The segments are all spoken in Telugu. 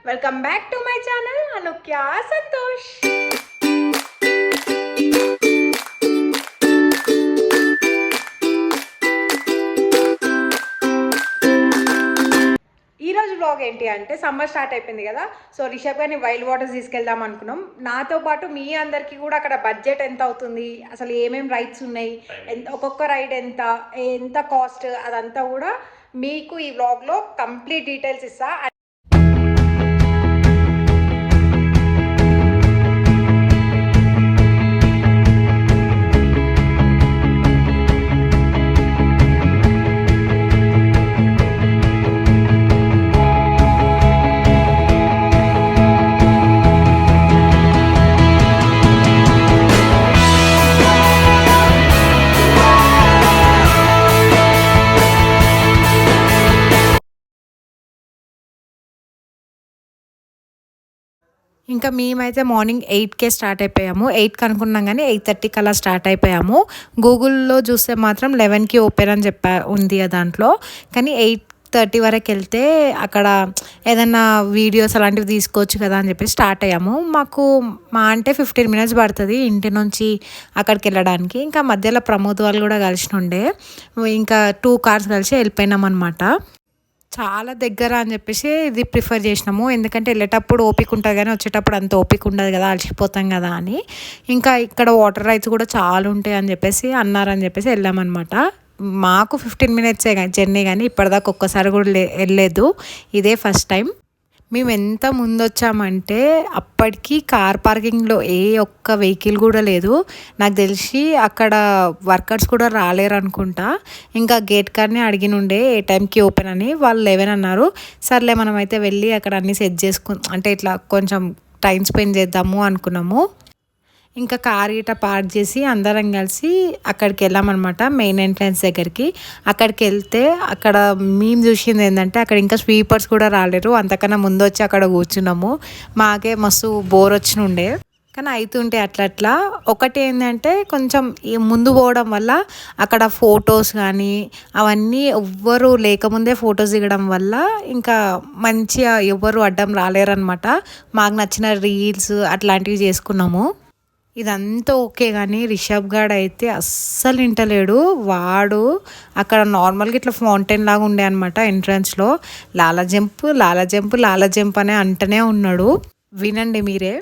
Welcome back to my channel అనుక్య సంతోష్. ఈరోజు వ్లాగ్ ఏంటి అంటే సమ్మర్ స్టార్ట్ అయిపోయింది కదా, సో రిషబ్ గారిని వైల్డ్ వాటర్స్ తీసుకెళ్దాం అనుకున్నాం. నాతో పాటు మీ అందరికీ కూడా అక్కడ బడ్జెట్ ఎంత అవుతుంది, అసలు ఏమేమి రైడ్స్ ఉన్నాయి, ఒక్కొక్క రైడ్ ఎంత ఎంత కాస్ట్, అదంతా కూడా మీకు ఈ వ్లాగ్లో కంప్లీట్ డీటెయిల్స్ ఇస్తా. ఇంకా మేమైతే మార్నింగ్ 8కే స్టార్ట్ అయిపోయాము. 8కి అనుకున్నాం కానీ 8:30కి అలా స్టార్ట్ అయిపోయాము. గూగుల్లో చూస్తే మాత్రం 11కి ఓపెన్ అని ఉంది దాంట్లో. కానీ 8:30 వరకు వెళ్తే అక్కడ ఏదన్నా వీడియోస్ అలాంటివి తీసుకోవచ్చు కదా అని చెప్పి స్టార్ట్ అయ్యాము. మాకు అంటే 15 మినిట్స్ పడుతుంది ఇంటి నుంచి అక్కడికి వెళ్ళడానికి. ఇంకా మధ్యలో ప్రమోద్ వాళ్ళు కూడా కలిసి ఉండే, ఇంకా 2 కార్స్ కలిసి వెళ్ళిపోయినాం అనమాట. చాలా దగ్గర అని చెప్పేసి ఇది ప్రిఫర్ చేసినాము, ఎందుకంటే వెళ్ళేటప్పుడు ఓపిక ఉంటుంది కానీ వచ్చేటప్పుడు అంత ఓపిక ఉండదు కదా, అలసిపోతాం కదా అని. ఇంకా ఇక్కడ వాటర్ రైడ్స్ కూడా చాలా ఉంటాయి అని చెప్పేసి అన్నారని చెప్పేసి వెళ్ళామన్నమాట. మాకు 15 మినిట్సే జర్నీ, కానీ ఇప్పటిదాకా ఒక్కసారి కూడా వెళ్ళలేదు, ఇదే ఫస్ట్ టైం. మేము ఎంత ముందు వచ్చామంటే అప్పటికి కార్ పార్కింగ్లో ఏ ఒక్క వెహికల్ కూడా లేదు. నాకు తెలిసి అక్కడ వర్కర్స్ కూడా రాలేరు అనుకుంటా. ఇంకా గేట్ కార్ని అడిగినుండే ఏ టైంకి ఓపెన్ అని, వాళ్ళు 11 అన్నారు. సర్లే మనమైతే వెళ్ళి అక్కడ అన్నీ సెట్ అంటే ఇట్లా కొంచెం టైం స్పెండ్ చేద్దాము అనుకున్నాము. ఇంకా కార్ గిట్ట పార్క్ చేసి అందరం కలిసి అక్కడికి వెళ్ళామన్నమాట, మెయిన్ ఎంట్రన్స్ దగ్గరికి. అక్కడికి వెళ్తే అక్కడ మేము చూసింది ఏంటంటే అక్కడ ఇంకా స్వీపర్స్ కూడా రాలేరు. అంతకన్నా ముందు వచ్చి అక్కడ కూర్చున్నాము. మాకే మస్తు బోర్ వచ్చినుండే, కానీ అవుతుంటే అట్లా. ఒకటి ఏంటంటే కొంచెం ముందు పోవడం వల్ల అక్కడ ఫొటోస్ కానీ అవన్నీ ఎవ్వరు లేకముందే ఫొటోస్ దిగడం వల్ల ఇంకా మంచిగా ఎవ్వరు అడ్డం రాలేరనమాట. మాకు నచ్చిన రీల్స్ అట్లాంటివి చేసుకున్నాము. ఇదంతా ఓకే, కానీ రిషబ్ గాడు అయితే అస్సలు వింటలేడు. వాడు అక్కడ నార్మల్గా ఇట్లా ఫౌంటైన్ లాగా ఉండే అనమాట ఎంట్రన్స్లో, లాలా జంప్ లాలా జంప్ లాలా జంప్ అనే అంటనే ఉన్నాడు. వినండి మీరే.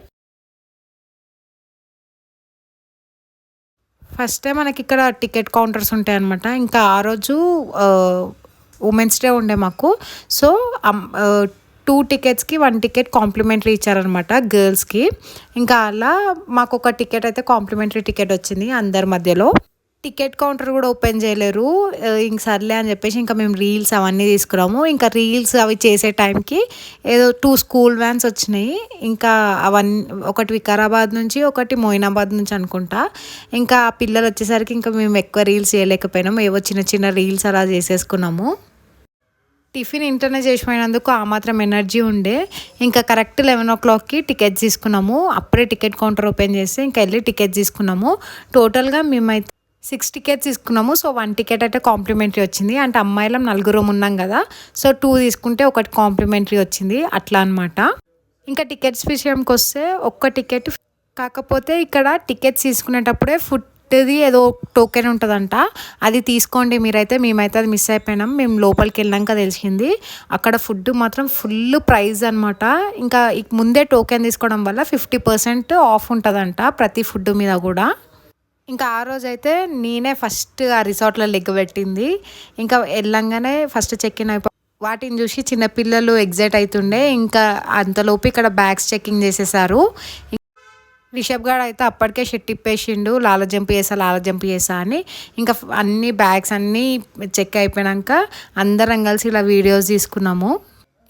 ఫస్టే మనకి ఇక్కడ టికెట్ కౌంటర్స్ ఉంటాయి అనమాట. ఇంకా ఆ రోజు ఉమెన్స్ డే ఉండే మాకు, సో 2 టికెట్స్కి 1 టికెట్ కాంప్లిమెంటరీ ఇచ్చారనమాట గర్ల్స్కి. ఇంకా అలా మాకు ఒక టికెట్ అయితే కాంప్లిమెంటరీ టికెట్ వచ్చింది అందరి మధ్యలో. టికెట్ కౌంటర్ కూడా ఓపెన్ చేయలేరు. ఇంక సర్లే అని చెప్పేసి ఇంకా మేము రీల్స్ అవన్నీ తీసుకున్నాము. ఇంకా రీల్స్ అవి చేసే టైంకి ఏదో 2 స్కూల్ వ్యాన్స్ వచ్చినాయి. ఇంకా అవన్నీ, ఒకటి వికారాబాద్ నుంచి ఒకటి మోయినాబాద్ నుంచి అనుకుంటా. ఇంకా ఆ పిల్లలు వచ్చేసరికి ఇంకా మేము ఎక్కువ రీల్స్ చేయలేకపోయినాము, ఏవో చిన్న చిన్న రీల్స్ అలా చేసేసుకున్నాము. టిఫిన్ ఇంటర్నే చేసిపోయినందుకు ఆ మాత్రం ఎనర్జీ ఉండే. ఇంకా కరెక్ట్ 11 o'clockకి టికెట్స్ తీసుకున్నాము. అప్పుడే టికెట్ కౌంటర్ ఓపెన్ చేసి ఇంకా వెళ్ళి టికెట్స్ తీసుకున్నాము. టోటల్గా మేమైతే 6 టికెట్స్ తీసుకున్నాము. సో 1 టికెట్ అయితే కాంప్లిమెంటరీ వచ్చింది. అంటే అమ్మాయిలం 4 ఉన్నాం కదా, సో 2 తీసుకుంటే ఒకటి కాంప్లిమెంటరీ వచ్చింది, అట్లా అనమాట. ఇంకా టికెట్స్ విషయంకి వస్తే ఒక్క టికెట్, కాకపోతే ఇక్కడ టికెట్స్ తీసుకునేటప్పుడే ఫుడ్ది ఏదో టోకెన్ ఉంటుందంట, అది తీసుకోండి మీరైతే. మేమైతే అది మిస్ అయిపోయినాం, మేము లోపలికి వెళ్ళాక తెలిసింది. అక్కడ ఫుడ్ మాత్రం ఫుల్ ప్రైస్ అనమాట. ఇంకా ముందే టోకెన్ తీసుకోవడం వల్ల 50% ఆఫ్ ఉంటుందంట ప్రతి ఫుడ్ మీద కూడా. ఇంకా ఆ రోజైతే నేనే ఫస్ట్ ఆ రిసార్ట్లో లెగ్ పెట్టింది. ఇంకా వెళ్ళంగానే ఫస్ట్ చెక్ ఇన్ వాటిని చూసి చిన్నపిల్లలు ఎగ్జైట్ అవుతుండే. ఇంకా అంతలోపు ఇక్కడ బ్యాగ్స్ చెక్కింగ్ చేసేసారు. రిషబ్ గారు అయితే అప్పటికే షెట్ ఇప్పేసిండు, లాల జంప్ చేసా అని. ఇంకా అన్ని బ్యాగ్స్ అన్నీ చెక్ అయిపోయాక అందరం కలిసి ఇలా వీడియోస్ తీసుకున్నాము.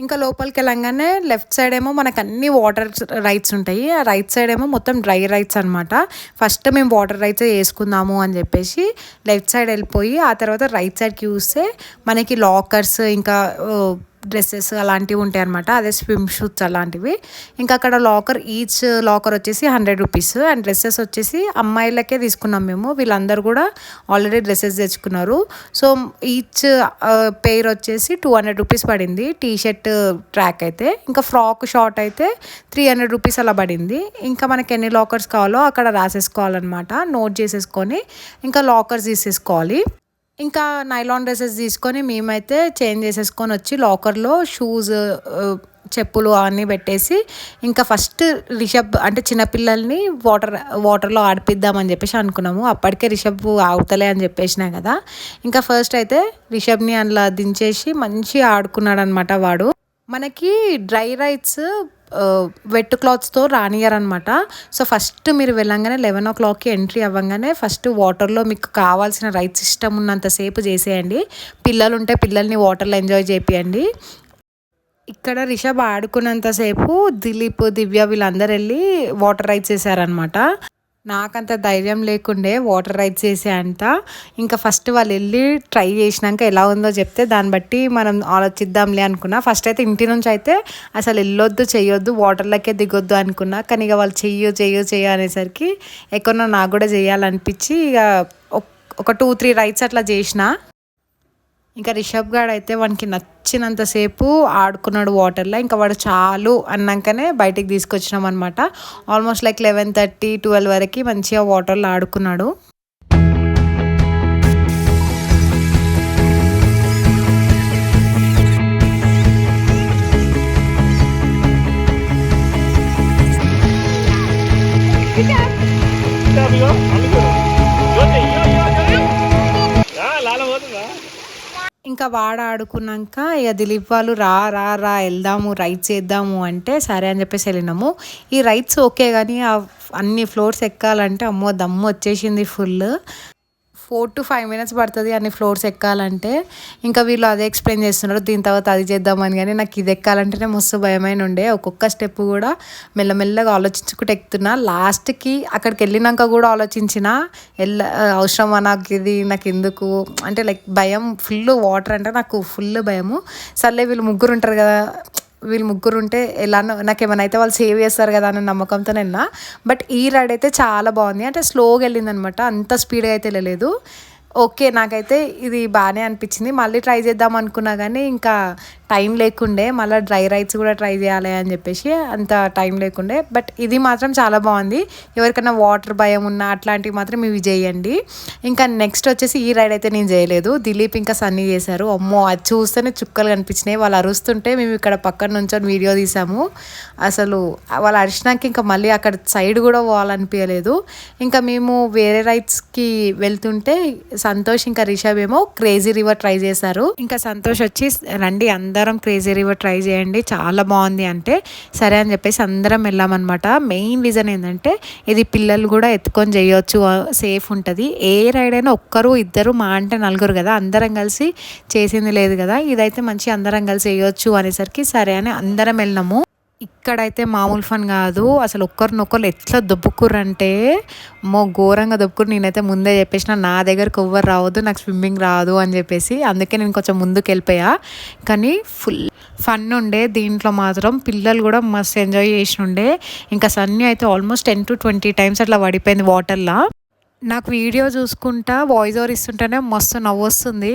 ఇంకా లోపలికి వెళ్ళంగానే లెఫ్ట్ సైడ్ ఏమో మనకు అన్ని వాటర్ రైడ్స్ ఉంటాయి, ఆ రైట్ సైడ్ ఏమో మొత్తం డ్రై రైడ్స్ అనమాట. ఫస్ట్ మేము వాటర్ రైడ్స్ వేసుకుందాము అని చెప్పేసి లెఫ్ట్ సైడ్ వెళ్ళిపోయి ఆ తర్వాత రైట్ సైడ్కి చూస్తే మనకి లాకర్స్ ఇంకా డ్రెస్సెస్ అలాంటివి ఉంటాయి అనమాట. అదే స్విమ్ షూట్స్ అలాంటివి. ఇంకా అక్కడ ఈచ్ లాకర్ వచ్చేసి 100 రూపీస్. అండ్ డ్రెస్సెస్ వచ్చేసి అమ్మాయిలకే తీసుకున్నాం మేము. వీళ్ళందరూ కూడా ఆల్రెడీ డ్రెస్సెస్ తెచ్చుకున్నారు. సో ఈచ్ పెయిర్ వచ్చేసి 200 రూపీస్ పడింది. టీ షర్ట్ ట్రాక్ అయితే. ఇంకా ఫ్రాక్ షార్ట్ అయితే 300 రూపీస్ అలా పడింది. ఇంకా మనకి ఎన్ని లాకర్స్ కావాలో అక్కడ రాసేసుకోవాలన్నమాట. నోట్ చేసేసుకొని ఇంకా లాకర్స్ తీసేసుకోవాలి. ఇంకా నైలాన్ డ్రెస్సెస్ తీసుకొని మేమైతే చేంజ్ చేసేసుకొని వచ్చి లాకర్లో షూస్, చెప్పులు అవన్నీ పెట్టేసి ఇంకా ఫస్ట్ రిషబ్ అంటే చిన్నపిల్లల్ని వాటర్లో ఆడిపిద్దామని చెప్పేసి అనుకున్నాము. అప్పటికే రిషబ్ ఆగుతలే అని చెప్పేసినా కదా. ఇంకా ఫస్ట్ అయితే రిషబ్ని అలా దించేసి మంచిగా ఆడుకున్నాడు అనమాట వాడు. మనకి డ్రై రైట్స్ వెట్ క్లాత్స్తో రానియరనమాట. సో ఫస్ట్ మీరు వెళ్ళంగానే 11 o'clockకి ఎంట్రీ అవ్వగానే ఫస్ట్ వాటర్లో మీకు కావాల్సిన రైట్స్ ఇష్టం ఉన్నంతసేపు చేసేయండి. పిల్లలు ఉంటే పిల్లల్ని వాటర్లో ఎంజాయ్ చేపియండి. ఇక్కడ రిషబ్ ఆడుకున్నంతసేపు దిలీప్, దివ్య వీళ్ళందరూ వెళ్ళి వాటర్ రైడ్స్ చేశారనమాట. నాకంత ధైర్యం లేకుండే వాటర్ రైడ్స్ చేసే అంత. ఇంకా ఫస్ట్ వాళ్ళు వెళ్ళి ట్రై చేసినాక ఎలా ఉందో చెప్తే దాన్ని బట్టి మనం ఆలోచిద్దాంలే అనుకున్నా. ఫస్ట్ అయితే ఇంటి నుంచి అయితే అసలు వెళ్ళొద్దు, చెయ్యొద్దు, వాటర్లకే దిగొద్దు అనుకున్నా. కానీ ఇక వాళ్ళు చెయ్యు అనేసరికి ఎక్కడో నాకు కూడా చేయాలనిపించి ఇక ఒక 2-3 రైడ్స్ అట్లా చేసిన. ఇంకా రిషబ్ గాడు అయితే వానికి నచ్చినంతసేపు ఆడుకున్నాడు వాటర్లో. ఇంకా వాడు చాలు అన్నాకనే బయటికి తీసుకొచ్చినాం అనమాట. ఆల్మోస్ట్ లైక్ 11:30, 12 వరకు మంచిగా వాటర్లో ఆడుకున్నాడు. ఇంకా వాడు ఆడుకున్నాక ఇక దిలీప్ వాళ్ళు రా వెళ్దాము రైడ్స్ చేద్దాము అంటే సరే అని చెప్పేసి వెళ్ళినాము. ఈ రైడ్స్ ఓకే కానీ అన్ని ఫ్లోర్స్ ఎక్కాలంటే అమ్మో దమ్ము వచ్చేసింది ఫుల్. 4 to 5 minutes పడుతుంది అన్ని ఫ్లోర్స్ ఎక్కాలంటే. ఇంకా వీళ్ళు అదే ఎక్స్ప్లెయిన్ చేస్తున్నారు, దీని తర్వాత అది చేద్దామని. కానీ నాకు ఇది ఎక్కాలంటేనే మస్తు భయమైన ఉండే. ఒక్కొక్క స్టెప్ కూడా మెల్లమెల్లగా ఆలోచించుకుంటూ ఎక్కుతున్నా. లాస్ట్కి అక్కడికి వెళ్ళినాక కూడా ఆలోచించిన అవసరమా నాకు ఇది, నాకు ఎందుకు అంటే లైక్ భయం ఫుల్. వాటర్ అంటే నాకు ఫుల్ భయము. సర్లే వీళ్ళు ముగ్గురు ఉంటారు కదా, వీళ్ళు ముగ్గురు ఉంటే ఎలానో నాకేమైనా అయితే వాళ్ళు సేవ్ చేస్తారు కదా అన్న నమ్మకంతో వెళ్ళినా. బట్ ఈ రైడ్ అయితే చాలా బాగుంది. అంటే స్లోగా వెళ్ళింది అనమాట, అంత స్పీడ్గా అయితే వెళ్ళలేదు. ఓకే నాకైతే ఇది బాగానే అనిపించింది. మళ్ళీ ట్రై చేద్దాం అనుకున్నా కానీ ఇంకా టైం లేకుండే. మళ్ళీ డ్రై రైడ్స్ కూడా ట్రై చేయాలి అని చెప్పేసి అంత టైం లేకుండే. బట్ ఇది మాత్రం చాలా బాగుంది. ఎవరికైనా వాటర్ భయం ఉన్నా అట్లాంటివి మాత్రం ఇవి చేయండి. ఇంకా నెక్స్ట్ వచ్చేసి ఈ రైడ్ అయితే నేను చేయలేదు, దిలీప్ ఇంకా సన్నీ చేశారు. అమ్మో అది చూస్తేనే చుక్కలు కనిపించినాయి. వాళ్ళు అరుస్తుంటే మేము ఇక్కడ పక్కన నుంచొని వీడియో తీసాము. అసలు వాళ్ళు అరిచినాక ఇంకా మళ్ళీ అక్కడ సైడ్ కూడా పోవాలనిపించలేదు. ఇంకా మేము వేరే రైడ్స్కి వెళ్తుంటే సంతోష్ ఇంకా రిషబ్ ఏమో క్రేజీ రివర్ ట్రై చేశారు. ఇంకా సంతోష్ వచ్చి రండి అందరం క్రేజీ రివర్ ట్రై చేయండి చాలా బాగుంది అంటే సరే అని చెప్పేసి అందరం వెళ్ళామన్నమాట. మెయిన్ రీజన్ ఏంటంటే ఇది పిల్లలు కూడా ఎత్తుకొని చేయొచ్చు, సేఫ్ ఉంటుంది. ఏ రైడ్ అయినా ఒక్కరు ఇద్దరు మా అంటే నలుగురు కదా, అందరం కలిసి చేసింది లేదు కదా. ఇదైతే మంచి అందరం కలిసి చేయొచ్చు అనేసరికి సరే అని అందరం వెళ్ళినాము. ఇక్కడైతే మామూలు ఫన్ కాదు, అసలు ఒక్కరినొక్కరు ఎట్లా దొబ్బుకుర్రంటే ఘోరంగా దొబ్బుకురు. నేనైతే ముందే చెప్పేసిన నా దగ్గరకు ఎవ్వరు రావద్దు, నాకు స్విమ్మింగ్ రాదు అని చెప్పేసి. అందుకే నేను కొంచెం ముందుకు వెళ్ళిపోయా. కానీ ఫుల్ ఫన్ ఉండే దీంట్లో మాత్రం. పిల్లలు కూడా మస్తు ఎంజాయ్ చేసి ఉండే. ఇంకా సన్నీ అయితే ఆల్మోస్ట్ 10 to 20 times అట్లా పడిపోయింది వాటర్లో. నాకు వీడియో చూసుకుంటా వాయిస్ ఓవర్ ఇస్తుంటేనే మస్తు నవ్వు వస్తుంది.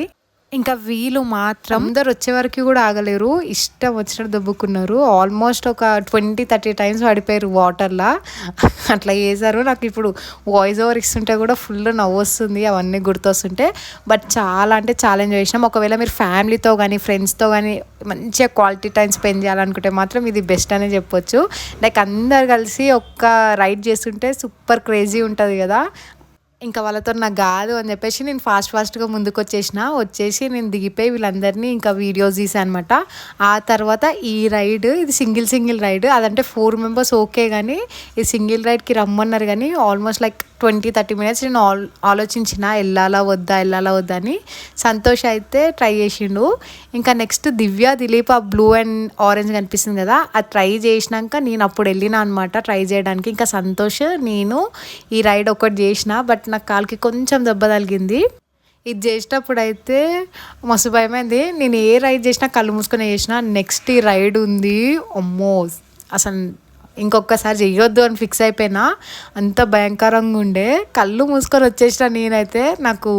ఇంకా వీళ్ళు మాత్రం అందరు వచ్చే వరకు కూడా ఆగలేరు, ఇష్టం వచ్చినట్టు దొబ్బుకున్నారు. ఆల్మోస్ట్ ఒక 20-30 times పడిపోయారు వాటర్లో. అట్లా చేశారు. నాకు ఇప్పుడు వాయిస్ ఓవర్ ఇస్తుంటే కూడా ఫుల్ నవ్వు వస్తుంది అవన్నీ గుర్తొస్తుంటే. బట్ చాలా అంటే చాలా ఎంజాయ్ చేసినాం. ఒకవేళ మీరు ఫ్యామిలీతో కానీ ఫ్రెండ్స్తో కానీ మంచిగా క్వాలిటీ టైం స్పెండ్ చేయాలనుకుంటే మాత్రం ఇది బెస్ట్ అనే చెప్పొచ్చు. లైక్ అందరు కలిసి ఒక్క రైడ్ చేస్తుంటే సూపర్ క్రేజీ ఉంటుంది కదా. ఇంకా వాళ్ళతో నాకు కాదు అని చెప్పేసి నేను ఫాస్ట్గా ముందుకు వచ్చేసి నేను దిగిపోయి వీళ్ళందరినీ ఇంకా వీడియోస్ తీసాను అనమాట. ఆ తర్వాత ఈ రైడ్ ఇది సింగిల్ రైడ్. అదంటే 4 members ఓకే, కానీ ఈ సింగిల్ రైడ్కి రమ్మన్నారు. కానీ ఆల్మోస్ట్ లైక్ 20-30 minutes నేను ఆలోచించిన వెళ్ళాలా వద్దా అని. సంతోష్ అయితే ట్రై చేసిండు. ఇంకా నెక్స్ట్ దివ్య, దిలీప్ ఆ బ్లూ అండ్ ఆరెంజ్ కనిపిస్తుంది కదా, అది ట్రై చేసినాక నేను అప్పుడు వెళ్ళిన అనమాట ట్రై చేయడానికి. ఇంకా సంతోష్ నేను ఈ రైడ్ ఒకటి చేసిన. బట్ నాకు కాలుకి కొంచెం దెబ్బ తగిలింది. ఇది చేసేటప్పుడు అయితే మస్తు భయమైంది. నేను ఏ రైడ్ చేసినా కళ్ళు మూసుకొని చేసిన. నెక్స్ట్ ఈ రైడ్ ఉంది, అమ్మో అసలు ఇంకొకసారి చెయ్యొద్దు అని ఫిక్స్ అయిపోయినా. అంత భయంకరంగా ఉండే, కళ్ళు మూసుకొని వచ్చేసిన నేనైతే. నాకు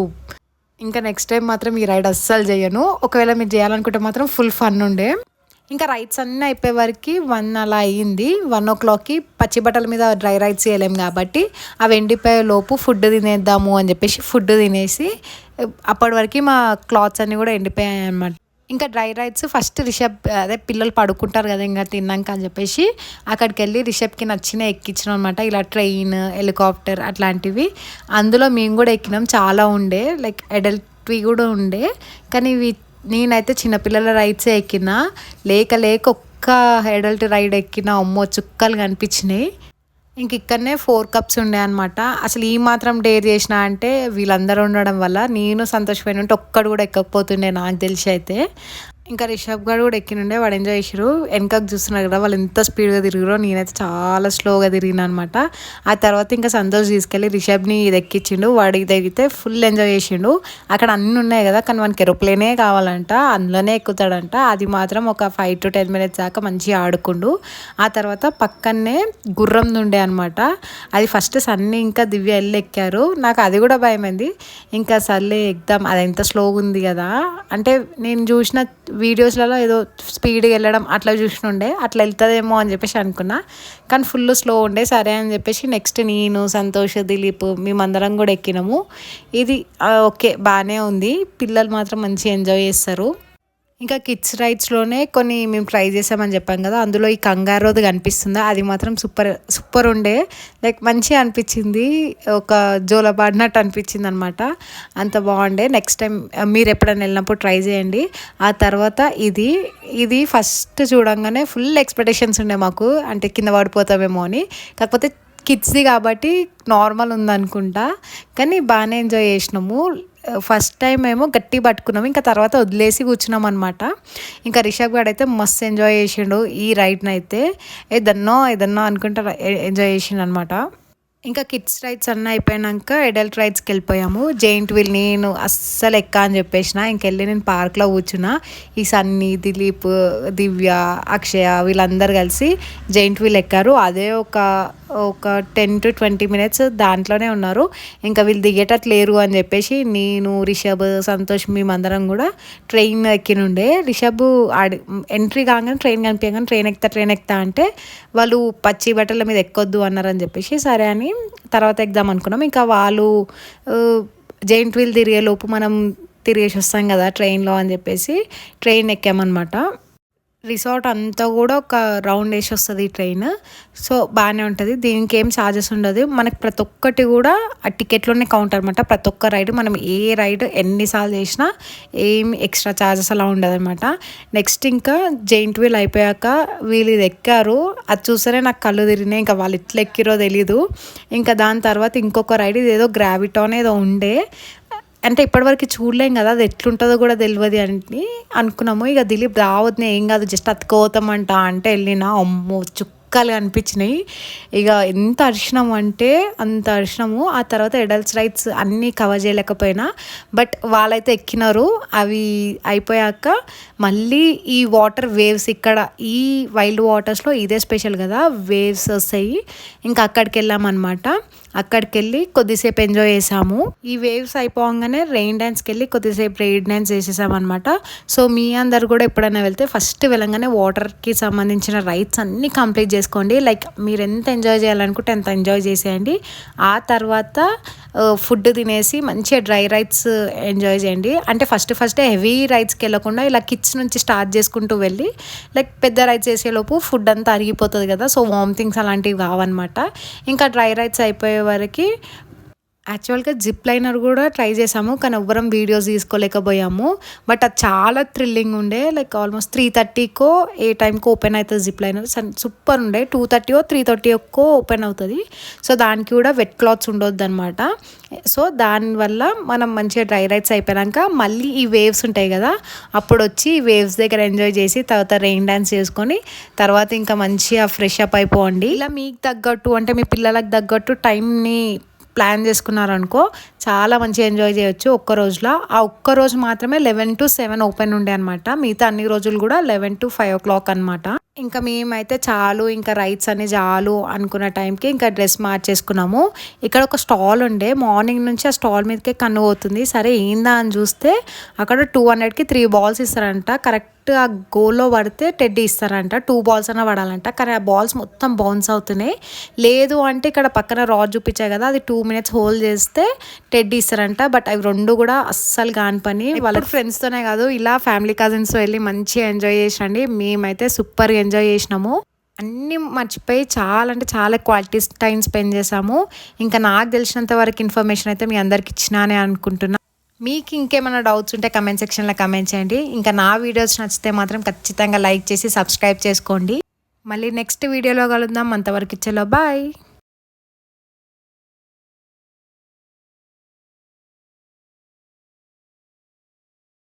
ఇంకా నెక్స్ట్ టైం మాత్రం ఈ రైడ్ అస్సలు చేయను. ఒకవేళ మీరు చేయాలనుకుంటే మాత్రం ఫుల్ ఫన్ ఉండే. ఇంకా రైడ్స్ అన్నీ అయిపోయే వరకు 1 అలా అయ్యింది. 1 o'clockకి పచ్చి బట్టల మీద డ్రై రైడ్స్ చేయలేము కాబట్టి అవి ఎండిపోయే లోపు ఫుడ్ తినేద్దాము అని చెప్పేసి ఫుడ్ తినేసి అప్పటి వరకు మా క్లాత్స్ అన్నీ కూడా ఎండిపోయాయి అన్నమాట. ఇంకా డ్రై రైడ్స్ ఫస్ట్ రిషబ్ అదే పిల్లలు పడుకుంటారు కదా ఇంకా తిన్నాక అని చెప్పేసి అక్కడికి వెళ్ళి రిషబ్కి నచ్చిన ఎక్కించినాం అనమాట. ఇలా ట్రైన్, హెలికాప్టర్ అట్లాంటివి. అందులో మేము కూడా ఎక్కినాం. చాలా ఉండే, లైక్ అడల్ట్వి కూడా ఉండే. కానీ నేనైతే చిన్నపిల్లల రైడ్సే ఎక్కినా. లేక ఒక్క అడల్ట్ రైడ్ ఎక్కినా అమ్మో చుక్కలు కనిపించినాయి. ఇంక ఇక్కడనే 4 cups ఉండే అనమాట. అసలు ఈ మాత్రం డేర్ చేసిన అంటే వీళ్ళందరూ ఉండడం వల్ల. నేను సంతోషపోయిన ఉంటే ఒక్కడు కూడా ఎక్కకపోతుండే నాకు తెలిసి అయితే. ఇంకా రిషబ్ గారు కూడా ఎక్కినుండే, వాడు ఎంజాయ్ చేసారు. వెనకకు చూస్తున్నారు కదా వాళ్ళు ఎంత స్పీడ్గా తిరిగిరో, నేనైతే చాలా స్లోగా తిరిగిన అనమాట. ఆ తర్వాత ఇంకా సంతోష్ తీసుకెళ్ళి రిషబ్ని ఇది ఎక్కించిండు. వాడు ఇది ఎక్కితే ఫుల్ ఎంజాయ్ చేసిండు. అక్కడ అన్నీ ఉన్నాయి కదా, కానీ మనకి ఏరోప్లేనే కావాలంట, అందులోనే ఎక్కుతాడంట. అది మాత్రం ఒక 5 to 10 minutes దాకా మంచిగా ఆడుకుండు. ఆ తర్వాత పక్కనే గుర్రం ఉండే అనమాట. అది ఫస్ట్ సన్నీ ఇంకా దివ్య వెళ్ళి ఎక్కారు. నాకు అది కూడా భయమైంది. ఇంకా సర్లే ఎక్కుదాం, అది ఎంత స్లోగా ఉంది కదా అంటే నేను చూసిన వీడియోస్లలో ఏదో స్పీడ్గా వెళ్ళడం అట్లా చూసినుండే, అట్లా వెళ్తుందేమో అని చెప్పేసి అనుకున్నా. కానీ ఫుల్ స్లో ఉండే. సరే అని చెప్పేసి నెక్స్ట్ నేను, సంతోష్, దిలీప్ మేమందరం కూడా ఎక్కినాము. ఇది ఓకే బాగానే ఉంది. పిల్లలు మాత్రం మంచిగా ఎంజాయ్ చేస్తారు. ఇంకా కిడ్స్ రైడ్స్లోనే కొన్ని మేము ట్రై చేసామని చెప్పాం కదా, అందులో ఈ కంగారోది కనిపిస్తుందా, అది మాత్రం సూపర్ ఉండే. లైక్ మంచిగా అనిపించింది, ఒక జోలపాడినట్టు అనిపించింది అనమాట. అంత బాగుండే. నెక్స్ట్ టైం మీరు ఎప్పుడైనా వెళ్ళినప్పుడు ట్రై చేయండి. ఆ తర్వాత ఇది ఫస్ట్ చూడంగానే ఫుల్ ఎక్స్పెక్టేషన్స్ ఉండే మాకు, అంటే కింద పడిపోతామేమో అని. కాకపోతే కిడ్స్ది కాబట్టి నార్మల్ ఉందనుకుంటా, కానీ బాగానే ఎంజాయ్ చేసినాము. ఫస్ట్ టైం ఏమో గట్టి పట్టుకున్నాము, ఇంకా తర్వాత వదిలేసి కూర్చున్నాం అనమాట. ఇంకా రిషబ్ గారు అయితే మస్తు ఎంజాయ్ చేసిండు ఈ రైడ్ని అయితే. ఏదన్నో అనుకుంటా ఎంజాయ్ చేసిండు అనమాట. ఇంకా కిడ్స్ రైడ్స్ అన్నీ అయిపోయాక అడల్ట్ రైడ్స్కి వెళ్ళిపోయాము. జెయింట్ వీల్ నేను అస్సలు ఎక్కా అని చెప్పేసిన. ఇంకెళ్ళి నేను పార్క్లో కూర్చున్నా. ఈ సన్నీ, దిలీప్, దివ్య, అక్షయ వీళ్ళందరూ కలిసి జెయింట్ వీల్ ఎక్కారు. అదే ఒక 10 to 20 minutes దాంట్లోనే ఉన్నారు. ఇంకా వీళ్ళు దిగేటట్లు లేరు అని చెప్పేసి నేను, రిషబ్, సంతోష్ మేమందరం కూడా ట్రైన్ ఎక్కినుండే. రిషబ్ ఎంట్రీ కాగానే ట్రైన్ కనిపించగానే ట్రైన్ ఎక్కుతా అంటే వాళ్ళు పచ్చి బట్టల మీద ఎక్కొద్దు అన్నారని చెప్పేసి సరే అని తర్వాత ఎగ్దాం అనుకున్నాం. ఇంకా వాళ్ళు జెయింట్ వీల్ తిరిగేలోపు మనం తిరిగేసి వస్తాం కదా ట్రైన్లో అని చెప్పేసి ట్రైన్ ఎక్కామన్నమాట. రిసార్ట్ అంతా కూడా ఒక రౌండ్ వేసి వస్తుంది ఈ ట్రైన్. సో బాగానే ఉంటుంది, దీనికి ఏం ఛార్జెస్ ఉండదు. మనకి ప్రతి ఒక్కటి కూడా ఆ టికెట్లోనే కౌంట్ అనమాట. ప్రతి ఒక్క రైడ్ మనం ఏ రైడ్ ఎన్నిసార్లు చేసినా ఏం ఎక్స్ట్రా ఛార్జెస్ అలా ఉండదు అనమాట. నెక్స్ట్ ఇంకా జెయింట్ వీల్ అయిపోయాక వీళ్ళు ఇది ఎక్కారు, అది చూస్తేనే నాకు కళ్ళు తిరిగినాయి. ఇంకా వాళ్ళు ఎట్లా ఎక్కిరో తెలీదు. ఇంకా దాని తర్వాత ఇంకొక రైడ్ ఇది ఏదో గ్రావిటాన్ ఏదో ఉండే, అంటే ఇప్పటివరకు చూడలేం కదా, అది ఎట్లుంటుందో కూడా తెలియదు అని అనుకున్నాము. ఇక దిలీప్ రావద్దు ఏం కాదు జస్ట్ అతుకోతామంట అంటే వెళ్ళినా అమ్మో చుక్కలు అనిపించినాయి. ఇక ఎంత అరిచినాము అంటే అంత అరిచినాము. ఆ తర్వాత అడల్ట్స్ రైడ్స్ అన్నీ కవర్ చేయలేకపోయినా బట్ వాళ్ళైతే ఎక్కినారు. అవి అయిపోయాక మళ్ళీ ఈ వాటర్ వేవ్స్, ఇక్కడ ఈ వైల్డ్ వాటర్స్లో ఇదే స్పెషల్ కదా, వేవ్స్ వస్తాయి. ఇంకా అక్కడికి వెళ్ళామన్నమాట. అక్కడికి వెళ్ళి కొద్దిసేపు ఎంజాయ్ చేసాము. ఈ వేవ్స్ అయిపోగానే రెయిన్ డ్యాన్స్కి వెళ్ళి కొద్దిసేపు రెయిన్ డ్యాన్స్ చేసేసామన్నమాట. సో మీ అందరు కూడా ఎప్పుడైనా వెళ్తే ఫస్ట్ వెళ్ళంగానే వాటర్కి సంబంధించిన రైడ్స్ అన్నీ కంప్లీట్ చేసుకోండి. లైక్ మీరు ఎంత ఎంజాయ్ చేయాలనుకుంటే అంత ఎంజాయ్ చేసేయండి. ఆ తర్వాత ఫుడ్ తినేసి మంచిగా డ్రై రైడ్స్ ఎంజాయ్ చేయండి. అంటే ఫస్ట్ హెవీ రైడ్స్కి వెళ్ళకుండా ఇలా కిడ్స్ నుంచి స్టార్ట్ చేసుకుంటూ వెళ్ళి లైక్ పెద్ద రైడ్స్ చేసేలోపు ఫుడ్ అంతా అరిగిపోతుంది కదా, సో వామిటింగ్స్ అలాంటివి కావన్నమాట. ఇంకా డ్రై రైడ్స్ అయిపోయే వరకు యాక్చువల్గా జిప్ లైనర్ కూడా ట్రై చేసాము, కానీ ఎవ్వరం వీడియోస్ తీసుకోలేకపోయాము. బట్ అది చాలా థ్రిల్లింగ్ ఉండే. లైక్ ఆల్మోస్ట్ 3:30కో ఏ టైంకో ఓపెన్ అవుతుంది జిప్ లైనర్. సూపర్ ఉండే. 2:30 or 3:30కో ఓపెన్ అవుతుంది. సో దానికి కూడా వెట్ క్లాత్స్ ఉండొద్దు అనమాట. సో దానివల్ల మనం మంచిగా డ్రై రైడ్స్ అయిపోయాక మళ్ళీ ఈ వేవ్స్ ఉంటాయి కదా, అప్పుడు వచ్చి ఈ వేవ్స్ దగ్గర ఎంజాయ్ చేసి తర్వాత రెయిన్ డ్యాన్స్ చేసుకొని తర్వాత ఇంకా మంచిగా ఫ్రెష్ అప్ అయిపోండి. ఇలా మీకు తగ్గట్టు అంటే మీ పిల్లలకు తగ్గట్టు టైంని ప్లాన్ చేసుకున్నారనుకో చాలా మంచిగా ఎంజాయ్ చేయొచ్చు ఒక్క రోజులో. ఆ ఒక్క రోజు మాత్రమే 11 to 7 ఓపెన్ ఉండే అనమాట. మిగతా అన్ని రోజులు కూడా 11 to 5 o'clock అనమాట. ఇంకా మేమైతే చాలు ఇంకా రైడ్స్ అన్ని చాలు అనుకున్న టైంకి ఇంకా డ్రెస్ మార్చేసుకున్నాము. ఇక్కడ ఒక స్టాల్ ఉండే, మార్నింగ్ నుంచి ఆ స్టాల్ మీదకే కన్ను పోతుంది. సరే ఏందా అని చూస్తే అక్కడ 200కి 3 balls ఇస్తారంట. కరెక్ట్ ఆ గోల్లో పడితే టెడ్డీ ఇస్తారంట. 2 balls అన్న పడాలంట. కానీ ఆ బాల్స్ మొత్తం బౌన్స్ అవుతున్నాయి. లేదు అంటే ఇక్కడ పక్కన రాడ్ చూపించాయి కదా, అది 2 minutes హోల్డ్ చేస్తే టెడ్డీ ఇస్తారంట. బట్ అవి రెండు కూడా అస్సలు కాని పని. వాళ్ళ ఫ్రెండ్స్తోనే కాదు, ఇలా ఫ్యామిలీ కజిన్స్ వెళ్ళి మంచిగా ఎంజాయ్ చేసండి. మేమైతే సూపర్గా ఎంజాయ్ చేసినాము. అన్నీ మర్చిపోయి చాలా అంటే చాలా క్వాలిటీ టైం స్పెండ్ చేసాము. ఇంకా నాకు తెలిసినంత వరకు ఇన్ఫర్మేషన్ అయితే మీ అందరికి ఇచ్చినానే అనుకుంటున్నా. మీకు ఇంకేమైనా డౌట్స్ ఉంటే కమెంట్ సెక్షన్లో కమెంట్ చేయండి. ఇంకా నా వీడియోస్ నచ్చితే మాత్రం ఖచ్చితంగా లైక్ చేసి సబ్స్క్రైబ్ చేసుకోండి. మళ్ళీ నెక్స్ట్ వీడియోలో కలుద్దాం. అంతవరకు ఇచ్చేలో బాయ్.